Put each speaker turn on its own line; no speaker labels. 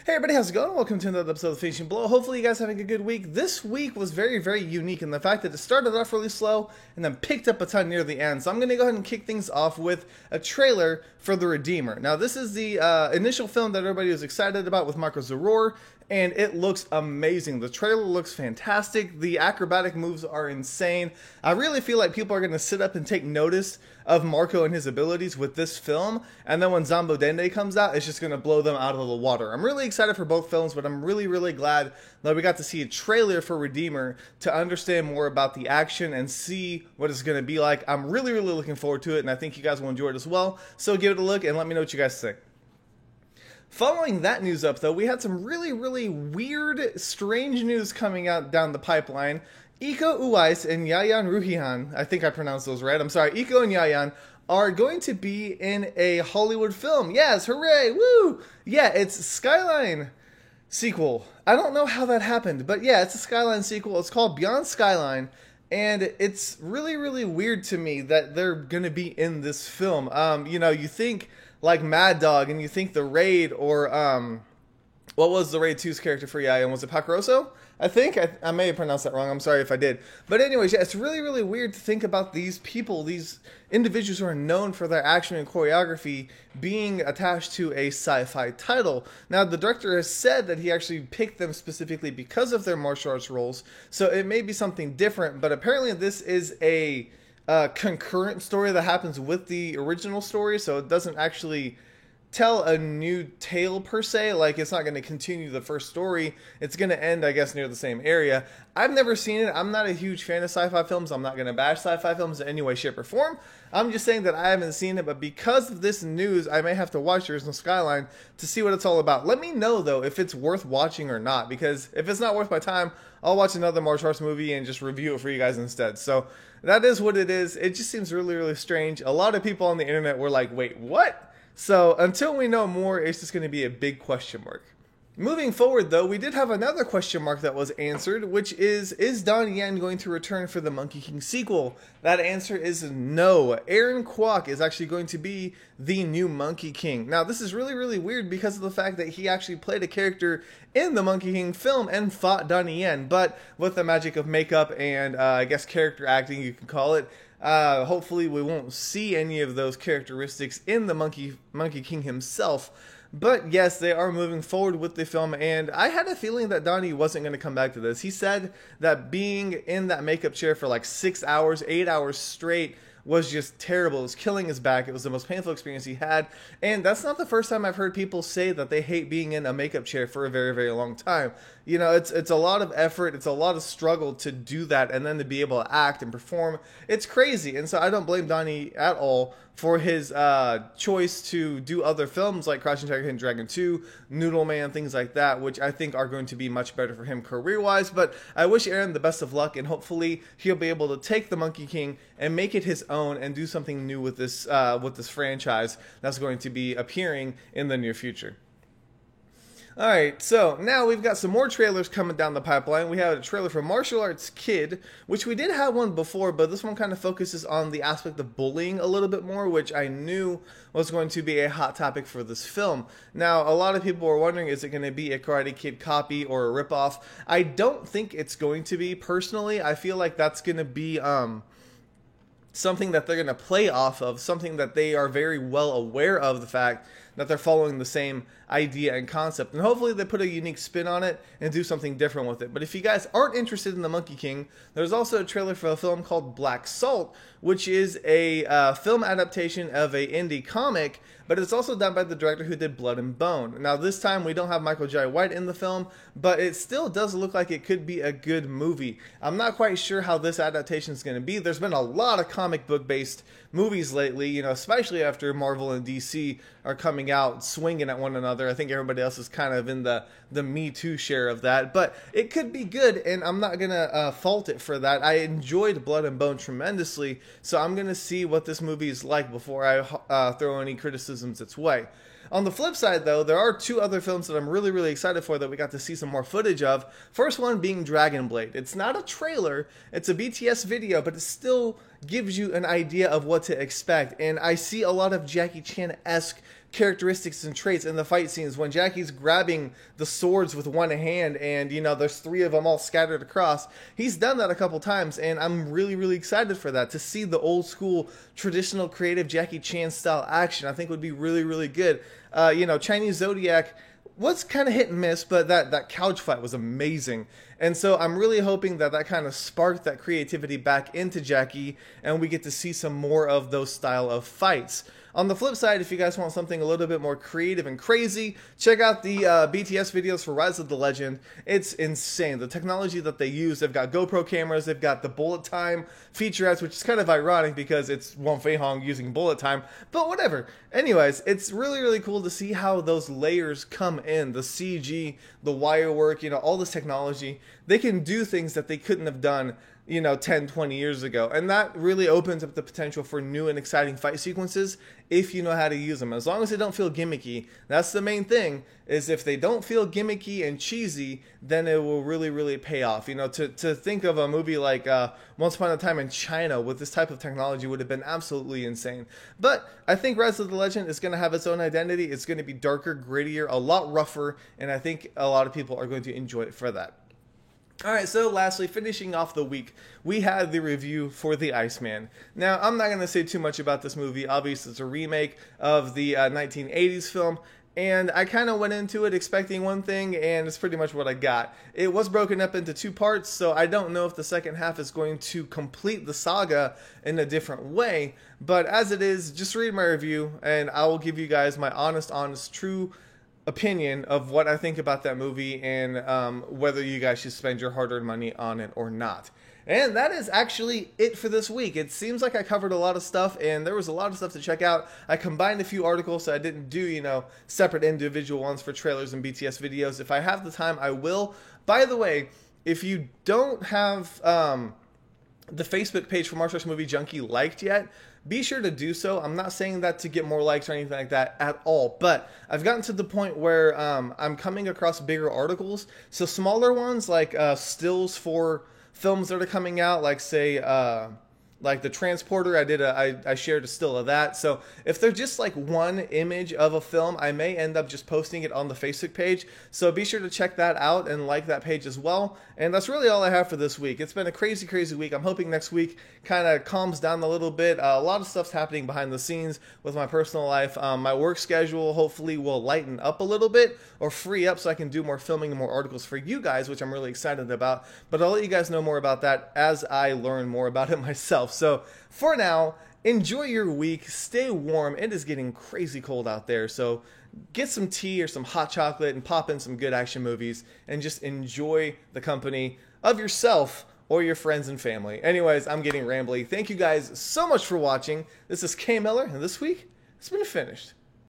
Hey everybody, how's it going? Welcome to another episode of Finishing Blow. Hopefully you guys are having a good week. This week was very, very unique in the fact that it started off really slow and then picked up a ton near the end. So I'm going to go ahead and kick things off with a trailer for The Redeemer. Now this is the initial film that everybody was excited about with Marco Zaror, and it looks amazing. The trailer looks fantastic. The acrobatic moves are insane. I really feel like people are going to sit up and take notice of Marco and his abilities with this film, and then when Zambo Dende comes out, it's just going to blow them out of the water. I'm really excited for both films, but I'm really, really glad that we got to see a trailer for Redeemer to understand more about the action and see what it's going to be like. I'm really, really looking forward to it, and I think you guys will enjoy it as well. So give it a look and let me know what you guys think. Following that news up, though, we had some really, really weird, strange news coming out down the pipeline. Iko Uwais and Yayan Ruhian, I think I pronounced those right, I'm sorry, Iko and Yayan are going to be in a Hollywood film. Yes, hooray, woo! Yeah, it's Skyline sequel. I don't know how that happened, but yeah, it's a Skyline sequel. It's called Beyond Skyline, and it's really, really weird to me that they're going to be in this film. You think like Mad Dog, and you think The Raid, or what was The Raid 2's character for Yayan? Was it Pacoroso? I think I may have pronounced that wrong. I'm sorry if I did. But anyways, yeah, it's really, really weird to think about these people, these individuals who are known for their action and choreography being attached to a sci-fi title. Now, the director has said that he actually picked them specifically because of their martial arts roles, so it may be something different, but apparently this is a concurrent story that happens with the original story, so it doesn't actually tell a new tale per se. Like, it's not going to continue the first story. It's going to end, I guess, near the same area. I've never seen it. I'm not a huge fan of sci-fi films. I'm not going to bash sci-fi films in any way, shape, or form. I'm just saying that I haven't seen it, but because of this news, I may have to watch Original Skyline to see what it's all about. Let me know, though, if it's worth watching or not, because if it's not worth my time, I'll watch another martial arts movie and just review it for you guys instead. So that is what it is. It just seems really, really strange. A lot of people on the internet were like, wait, what? So until we know more, it's just going to be a big question mark. Moving forward, though, we did have another question mark that was answered, which is Donnie Yen going to return for the Monkey King sequel? That answer is no. Aaron Kwok is actually going to be the new Monkey King. Now, this is really, really weird because of the fact that he actually played a character in the Monkey King film and fought Donnie Yen, but with the magic of makeup and, I guess, character acting, you can call it, hopefully we won't see any of those characteristics in the Monkey King himself. But yes, they are moving forward with the film, and I had a feeling that Donnie wasn't going to come back to this. He said that being in that makeup chair for like 6 hours, 8 hours straight was just terrible. It was killing his back. It was the most painful experience he had. And that's not the first time I've heard people say that they hate being in a makeup chair for a very, very long time. You know, it's a lot of effort. It's a lot of struggle to do that and then to be able to act and perform. It's crazy. And so I don't blame Donnie at all for his choice to do other films like Crouching Tiger, Hidden Dragon 2, Noodle Man, things like that, which I think are going to be much better for him career-wise. But I wish Aaron the best of luck, and hopefully he'll be able to take the Monkey King and make it his own and do something new with this franchise that's going to be appearing in the near future. Alright, so now we've got some more trailers coming down the pipeline. We have a trailer for Martial Arts Kid, which we did have one before, but this one kind of focuses on the aspect of bullying a little bit more, which I knew was going to be a hot topic for this film. Now, a lot of people were wondering, is it going to be a Karate Kid copy or a ripoff? I don't think it's going to be, personally. I feel like that's going to be something that they're going to play off of, something that they are very well aware of, the fact that they're following the same idea and concept, and hopefully they put a unique spin on it and do something different with it. But if you guys aren't interested in the Monkey King, there's also a trailer for a film called Black Salt, which is a film adaptation of a indie comic, but it's also done by the director who did Blood and Bone. Now this time we don't have Michael Jai White in the film, but it still does look like it could be a good movie. I'm not quite sure how this adaptation is going to be. There's been a lot of comic book based movies lately, you know, especially after Marvel and DC are coming out swinging at one another. I think everybody else is kind of in the Me Too share of that, but it could be good, and I'm not gonna fault it for that. I enjoyed Blood and Bone tremendously, so I'm gonna see what this movie is like before I throw any criticisms its way. On the flip side, though, there are two other films that I'm really, really excited for that we got to see some more footage of. First one being Dragon Blade. It's not a trailer, it's a BTS video, but it still gives you an idea of what to expect. And I see a lot of Jackie Chan-esque characteristics and traits in the fight scenes when Jackie's grabbing the swords with one hand and, you know, there's three of them all scattered across. He's done that a couple times, and I'm really, really excited for that. To see the old school, traditional, creative Jackie Chan style action, I think would be really, really good. You know, Chinese Zodiac was kind of hit and miss, but that couch fight was amazing. And so I'm really hoping that kind of sparked that creativity back into Jackie, and we get to see some more of those style of fights. On the flip side, if you guys want something a little bit more creative and crazy, check out the BTS videos for Rise of the Legend. It's insane. The technology that they use, they've got GoPro cameras, they've got the bullet time featurettes, which is kind of ironic because it's Wong Fei Hong using bullet time, but whatever. Anyways, it's really, really cool to see how those layers come in. The CG, the wire work, you know, all this technology. They can do things that they couldn't have done, you know, 10, 20 years ago. And that really opens up the potential for new and exciting fight sequences if you know how to use them. As long as they don't feel gimmicky, that's the main thing, is if they don't feel gimmicky and cheesy, then it will really, really pay off. You know, to think of a movie like Once Upon a Time in China with this type of technology would have been absolutely insane. But I think Rise of the Legend is going to have its own identity. It's going to be darker, grittier, a lot rougher, and I think a lot of people are going to enjoy it for that. Alright, so lastly, finishing off the week, we had the review for The Iceman. Now, I'm not going to say too much about this movie. Obviously, it's a remake of the 1980s film, and I kind of went into it expecting one thing, and it's pretty much what I got. It was broken up into two parts, so I don't know if the second half is going to complete the saga in a different way, but as it is, just read my review, and I will give you guys my honest, true opinion of what I think about that movie and whether you guys should spend your hard-earned money on it or not. And that is actually it for this week. It seems like I covered a lot of stuff, and there was a lot of stuff to check out. I combined a few articles, so I didn't do, you know, separate individual ones for trailers and BTS videos. If I have the time, I will. By the way, if you don't have the Facebook page for Martial Arts Movie Junkie liked yet, be sure to do so. I'm not saying that to get more likes or anything like that at all, but I've gotten to the point where I'm coming across bigger articles. So smaller ones like stills for films that are coming out, like say like The Transporter, I shared a still of that. So if they're just like one image of a film, I may end up just posting it on the Facebook page. So be sure to check that out and like that page as well. And that's really all I have for this week. It's been a crazy, crazy week. I'm hoping next week kind of calms down a little bit. A lot of stuff's happening behind the scenes with my personal life. My work schedule hopefully will lighten up a little bit or free up so I can do more filming and more articles for you guys, which I'm really excited about. But I'll let you guys know more about that as I learn more about it myself. So for now, enjoy your week. Stay warm. It is getting crazy cold out there. So get some tea or some hot chocolate and pop in some good action movies and just enjoy the company of yourself or your friends and family. Anyways, I'm getting rambly. Thank you guys so much for watching. This is K Miller, and this week, it's been finished.